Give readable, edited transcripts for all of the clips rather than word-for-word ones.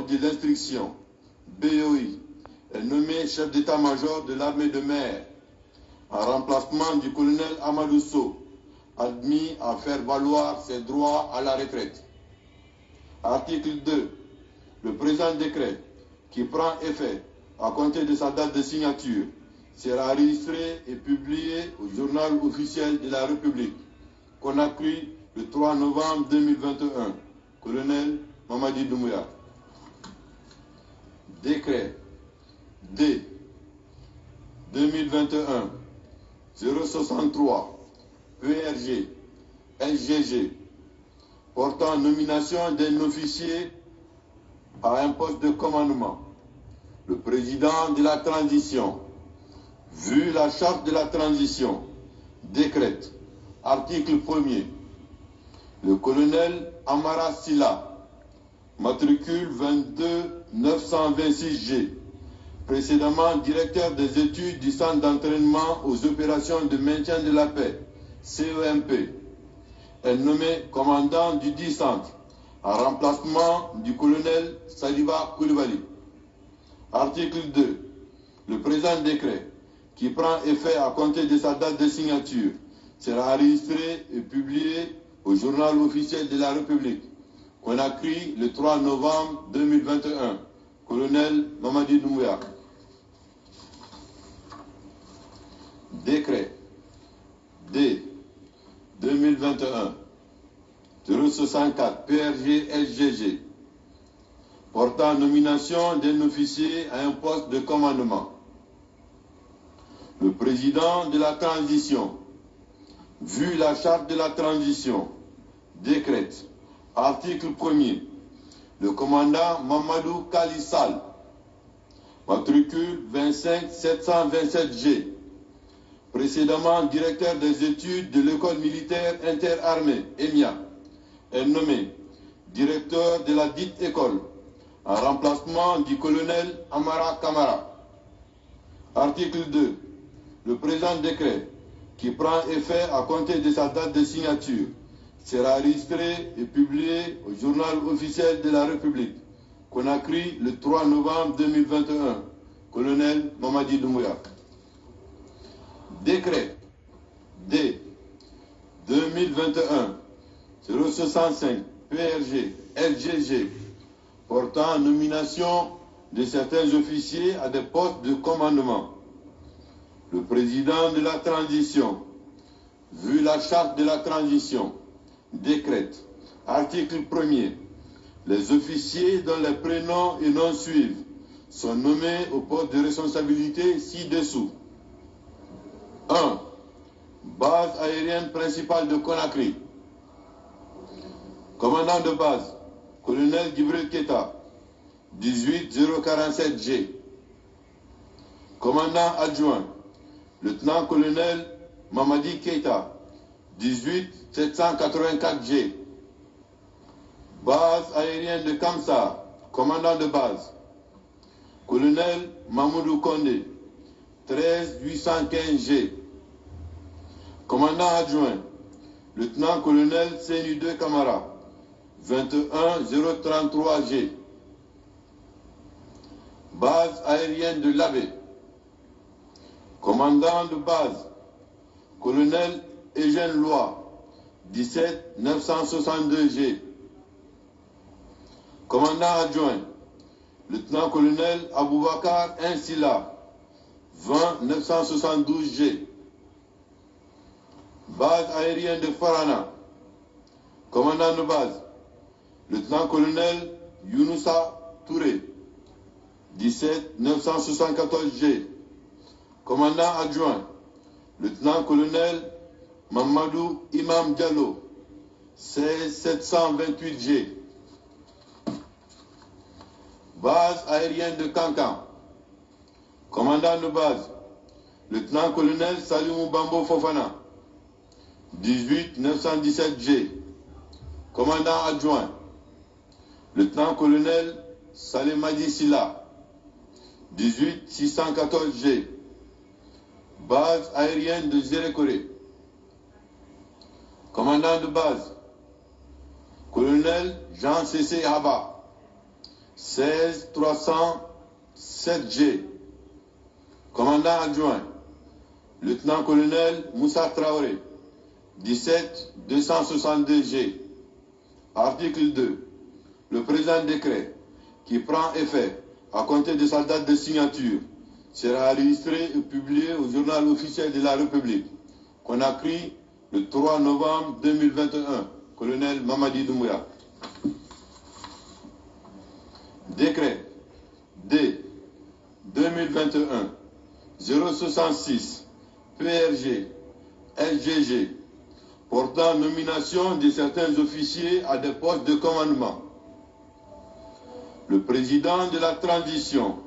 et de l'instruction, BOI, est nommé chef d'état-major de l'armée de mer, en remplacement du colonel Amadou Sow, admis à faire valoir ses droits à la retraite. Article 2. Le présent décret, qui prend effet à compter de sa date de signature, sera enregistré et publié au journal officiel de la République, Conakry, le 3 novembre 2021. Colonel Mamadi Doumbouya. Décret D 2021 063 PRG SGG portant nomination d'un officier à un poste de commandement. Le président de la transition, vu la charte de la transition, décrète, article 1er, le colonel Amara Silla, matricule 22 926G, précédemment directeur des études du centre d'entraînement aux opérations de maintien de la paix, CEMP, est nommé commandant du dit centre, en remplacement du colonel Saliba Koulibaly. Article 2. Le présent décret, qui prend effet à compter de sa date de signature, sera enregistré et publié au journal officiel de la République, Conakry, le 3 novembre 2021. Colonel Mamadi Doumbouya. Décret D 2021 064 PRG SGG portant nomination d'un officier à un poste de commandement. Le président de la transition, vu la charte de la transition, décrète, article 1er, le commandant Mamadou Kalissal, matricule 25 727G, précédemment directeur des études de l'école militaire interarmée, EMIA, est nommé directeur de la dite école, en remplacement du colonel Amara Kamara. Article 2. Le présent décret, qui prend effet à compter de sa date de signature, sera enregistré et publié au journal officiel de la République, Conakry, le 3 novembre 2021. Colonel Mamadi Doumbouya. Décret D 2021 065 PRG LGG portant nomination de certains officiers à des postes de commandement. Le président de la transition, vu la charte de la transition, décrète, article 1er, les officiers dont les prénoms et noms suivent sont nommés au poste de responsabilité ci-dessous. 1. Base aérienne principale de Conakry. Commandant de base, colonel Gibril Keta, 18047G. Commandant adjoint, lieutenant-colonel Mamadi Keita, 18784G. Base aérienne de Kamsa, commandant de base, colonel Mamoudou Kondé, 13815G. Commandant adjoint, lieutenant-colonel Sénudé Kamara, 21033G. Base aérienne de Labé. Commandant de base, colonel Eugène Loy, 17962G. Commandant adjoint, lieutenant-colonel Aboubakar Insila, 20972G. Base aérienne de Farana. Commandant de base, lieutenant-colonel Younoussa Touré, 17974G. Commandant adjoint, lieutenant-colonel Mamadou Imam Diallo, 16728G. Base aérienne de Kankan. Commandant de base, lieutenant-colonel Salimou Bambo Fofana, 18917G. Commandant adjoint, lieutenant-colonel Salemadi Silla, 18614G. Base aérienne de Zérékoré. Commandant de base, colonel Jean C.C. Haba, 16307G. Commandant adjoint, lieutenant-colonel Moussa Traoré, 17262G. Article 2. Le présent décret, qui prend effet à compter de sa date de signature, sera enregistré et publié au journal officiel de la République. Conakry, le 3 novembre 2021. Colonel Mamadi Doumbouya. Décret D 2021 066 PRG LGG portant nomination de certains officiers à des postes de commandement. Le président de la transition,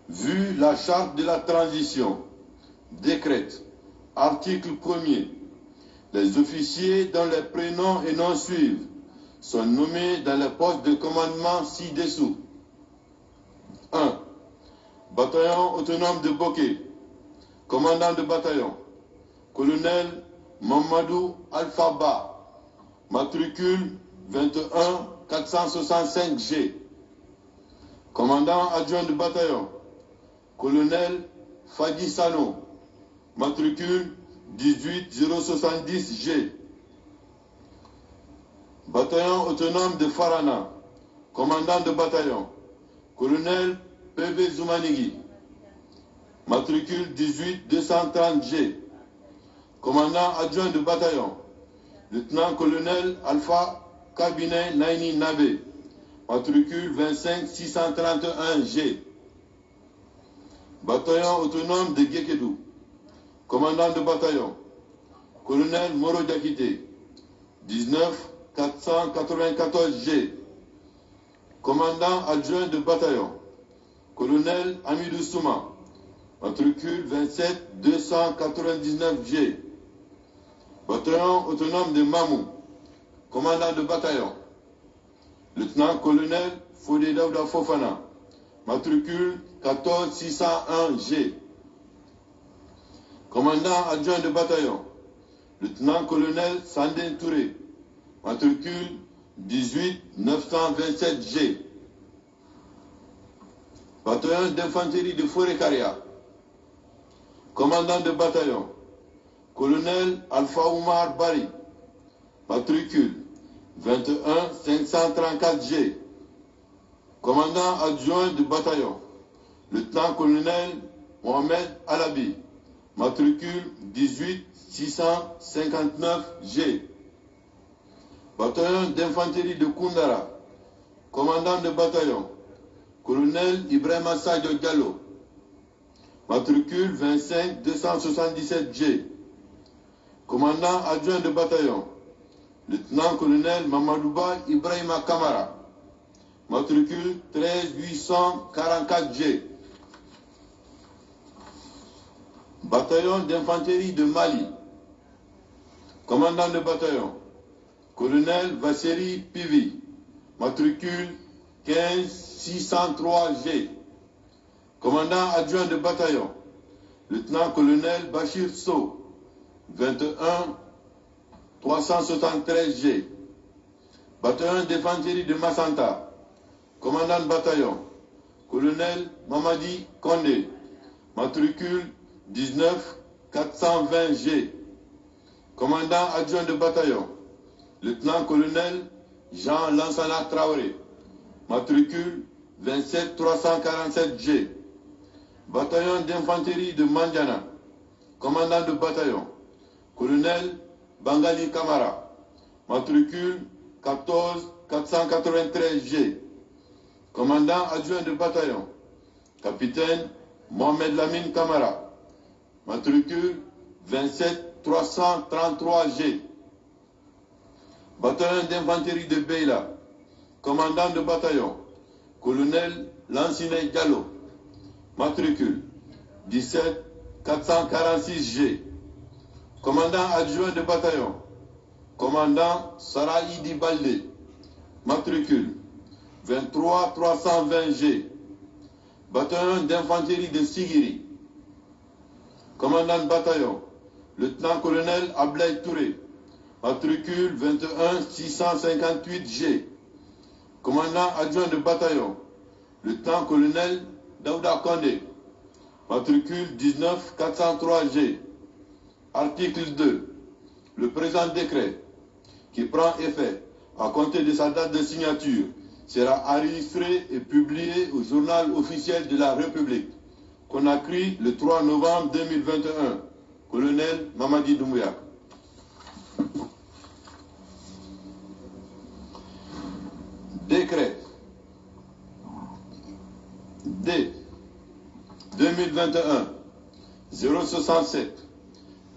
vu la charte de la transition, décrète, article 1er, les officiers dont les prénoms et noms suivent sont nommés dans les postes de commandement ci-dessous. 1. Bataillon autonome de Boké. Commandant de bataillon, colonel Mamadou Alphaba, matricule 21 465G. Commandant adjoint de bataillon, colonel Fadi Sano, matricule 18070G. Bataillon autonome de Farana, commandant de bataillon, colonel PB Zoumanigui, matricule 18230G. Commandant adjoint de bataillon, lieutenant-colonel Alpha Cabinet Naini Nabe, matricule 25631G. Bataillon autonome de Gekedou, commandant de bataillon, colonel Moro Diakité, 19494G. Commandant adjoint de bataillon, colonel Amidou Souma, matricule 27299G. Bataillon autonome de Mamou, commandant de bataillon, lieutenant-colonel Fodé Daouda Fofana, matricule 14601G. Commandant adjoint de bataillon, lieutenant-colonel Sandin Touré, matricule 18927G. Bataillon d'infanterie de Forêt-Caria. Commandant de bataillon, colonel Alpha Oumar Bari, matricule 21534G. Commandant adjoint de bataillon, lieutenant-colonel Mohamed Alabi, matricule 18659G. Bataillon d'infanterie de Koundara. Commandant de bataillon, colonel Ibrahima Sadio Diallo, matricule 25277G. Commandant adjoint de bataillon, lieutenant-colonel Mamadouba Ibrahima Kamara, matricule 13844G. Bataillon d'infanterie de Mali. Commandant de bataillon, colonel Vasseri Pivi, matricule 15603G. Commandant adjoint de bataillon, lieutenant-colonel Bachir So, 21373G. Bataillon d'infanterie de Massanta. Commandant de bataillon, colonel Mamadi Kondé, matricule 19420G. Commandant adjoint de bataillon, lieutenant-colonel Jean Lansana Traoré, matricule 27347G. Bataillon d'infanterie de Mandiana. Commandant de bataillon, colonel Bangali Kamara, matricule 14493G. Commandant adjoint de bataillon, capitaine Mohamed Lamine Kamara, matricule 27333G. Bataillon d'infanterie de Beila. Commandant de bataillon, colonel Lansine Diallo, matricule 17446G. Commandant adjoint de bataillon, commandant Saraïdi Balde, matricule 23320G. Bataillon d'infanterie de Sigiri. Commandant de bataillon, lieutenant-colonel Ablaï Touré, matricule 21658G. Commandant adjoint de bataillon, lieutenant-colonel Daouda Kondé, matricule 19 403G. Article 2. Le présent décret, qui prend effet à compter de sa date de signature, sera enregistré et publié au journal officiel de la République. Conakry, le 3 novembre 2021. Colonel Mamadi Doumbouya. Décret D 2021 067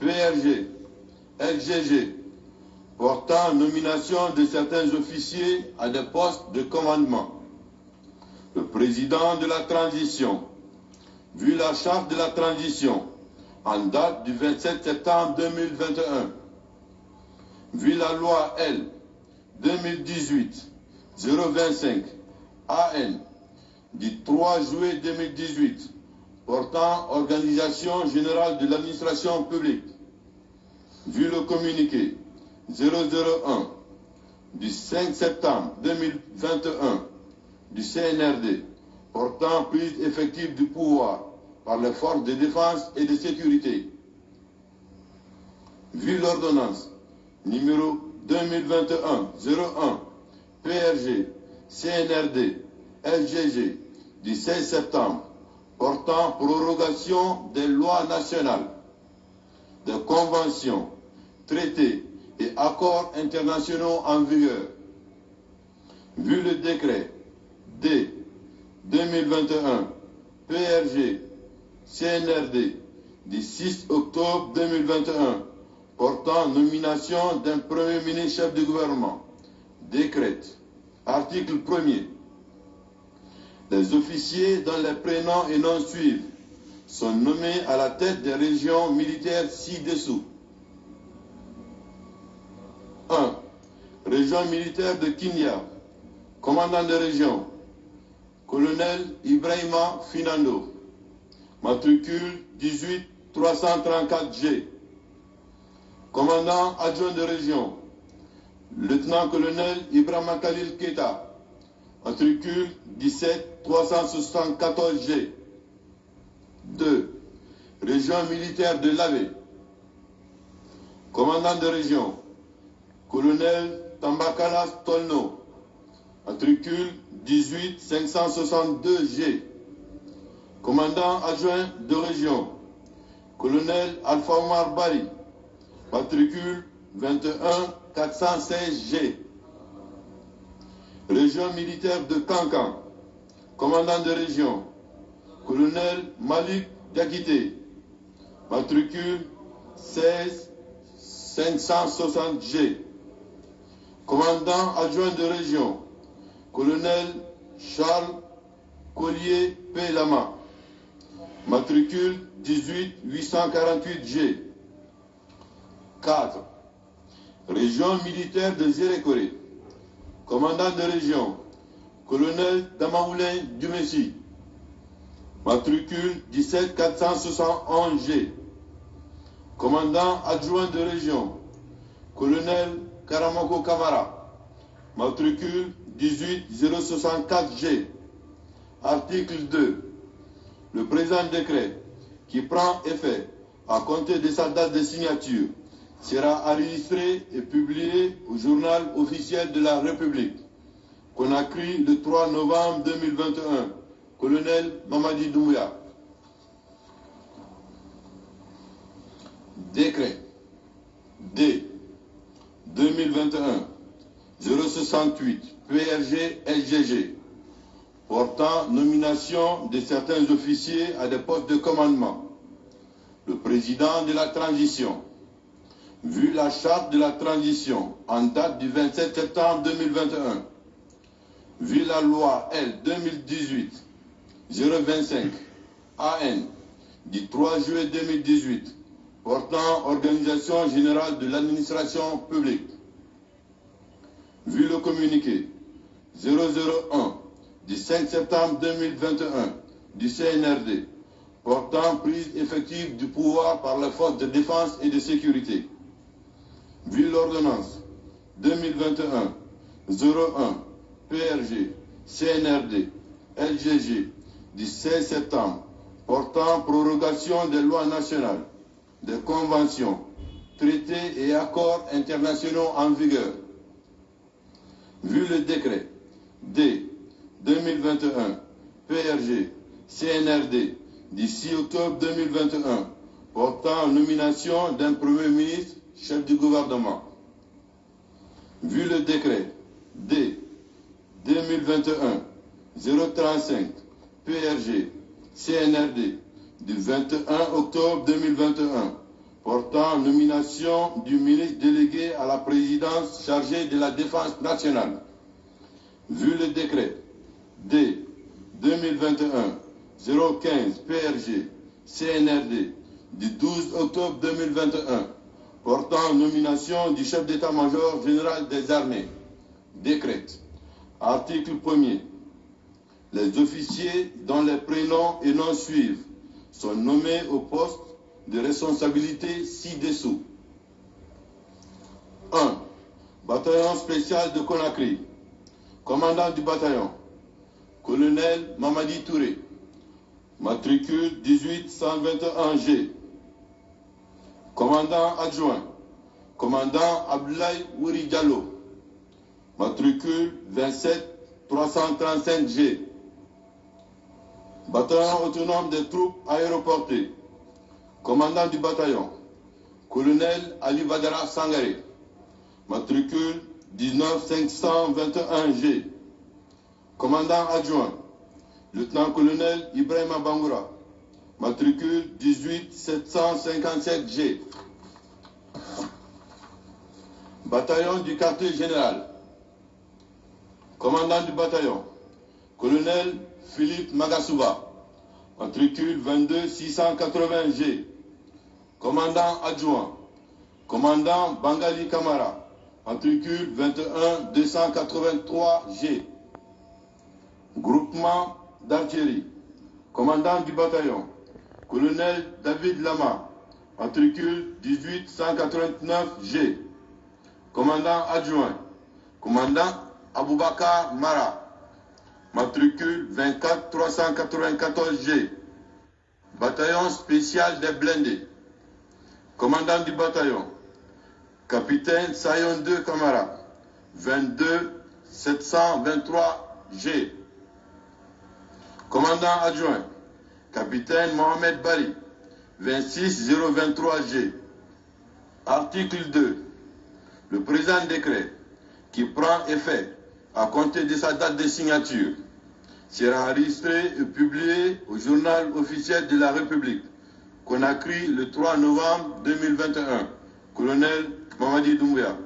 PRG LGG portant nomination de certains officiers à des postes de commandement. Le président de la transition, vu la charte de la transition en date du 27 septembre 2021, vu la loi L 2018-025 AN du 3 juillet 2018 portant organisation générale de l'administration publique, vu le communiqué 001 du 5 septembre 2021 du CNRD portant prise effective du pouvoir par les forces de défense et de sécurité, vu l'ordonnance numéro 2021-01 PRG CNRD LGG du 16 septembre portant prorogation des lois nationales, des conventions, traités et accords internationaux en vigueur, vu le décret D 2021 PRG CNRD du 6 octobre 2021 portant nomination d'un Premier ministre chef du gouvernement, décrète, article 1er, les officiers dont les prénoms et noms suivent sont nommés à la tête des régions militaires ci-dessous. 1. Région militaire de Kinya, commandant de région, colonel Ibrahima Finando, matricule 18 334G. Commandant adjoint de région, lieutenant-colonel Ibrahima Khalil Keita, matricule 17 374G. 2. Région militaire de Lavé. Commandant de région, colonel Tambakalas Tolno, matricule 18 562G. Commandant adjoint de région, colonel Alpha Omar Bari, matricule 21 416G. Région militaire de Kankan, commandant de région, colonel Malik Diakité, matricule 16 560G. Commandant adjoint de région, colonel Charles Collier Pelama, matricule 18 848G. 4. Région militaire de Zérékoré, commandant de région, colonel Damaoulin Dumessi, matricule 17 471G. Commandant adjoint de région, colonel Karamoko Kamara, matricule 18 064G. Article 2. Le présent décret, qui prend effet à compter de sa date de signature, sera enregistré et publié au journal officiel de la République. Conakry, le 3 novembre 2021. Colonel Mamadi Doumbouya. Décret D 2021 068 PRG LGG portant nomination de certains officiers à des postes de commandement. Le président de la transition, vu la charte de la transition en date du 27 septembre 2021, vu la loi L 2018-025 AN du 3 juillet 2018 portant organisation générale de l'administration publique, vu le communiqué 001 du 5 septembre 2021 du CNRD portant prise effective du pouvoir par les forces de défense et de sécurité, vu l'ordonnance 2021-01 PRG CNRD LGG du 16 septembre portant prorogation des lois nationales, des conventions, traités et accords internationaux en vigueur. Vu le décret D 2021 PRG CNRD du 6 octobre 2021 portant nomination d'un Premier ministre chef du gouvernement. Vu le décret D 2021 035 PRG CNRD du 21 octobre 2021 portant nomination du ministre délégué à la présidence chargé de la défense nationale. Vu le décret D 2021 015 PRG CNRD du 12 octobre 2021 portant nomination du chef d'état-major général des armées. Décrète. Article 1er. Les officiers dont les prénoms et noms suivent sont nommés au poste de responsabilité ci-dessous. 1. Bataillon spécial de Conakry. Commandant du bataillon, colonel Mamadi Touré. Matricule 18121G. Commandant adjoint, commandant Abdoulaye Wouri Diallo. Matricule 27335G. Bataillon autonome des troupes aéroportées. Commandant du bataillon, colonel Ali Badara Sangaré. Matricule 19521G. Commandant adjoint, lieutenant-colonel Ibrahima Bangoura. Matricule 18757G. Bataillon du quartier général. Commandant du bataillon, colonel Philippe Magasouba. Matricule 22680G. Commandant adjoint, commandant Bangali Kamara. Matricule 21283G. Groupement d'artillerie. Commandant du bataillon, colonel David Lama. Matricule 18189G. Commandant adjoint, commandant Aboubakar Mara. Matricule 24394G. Bataillon spécial des blindés. Commandant du bataillon, capitaine Sayon 2 Kamara. 22723G. Commandant adjoint, capitaine Mohamed Bari. 26023G. Article 2. Le présent décret, qui prend effet à compter de sa date de signature, sera enregistré et publié au journal officiel de la République, Conakry, le 3 novembre 2021. Colonel Mamadi Doumbouya.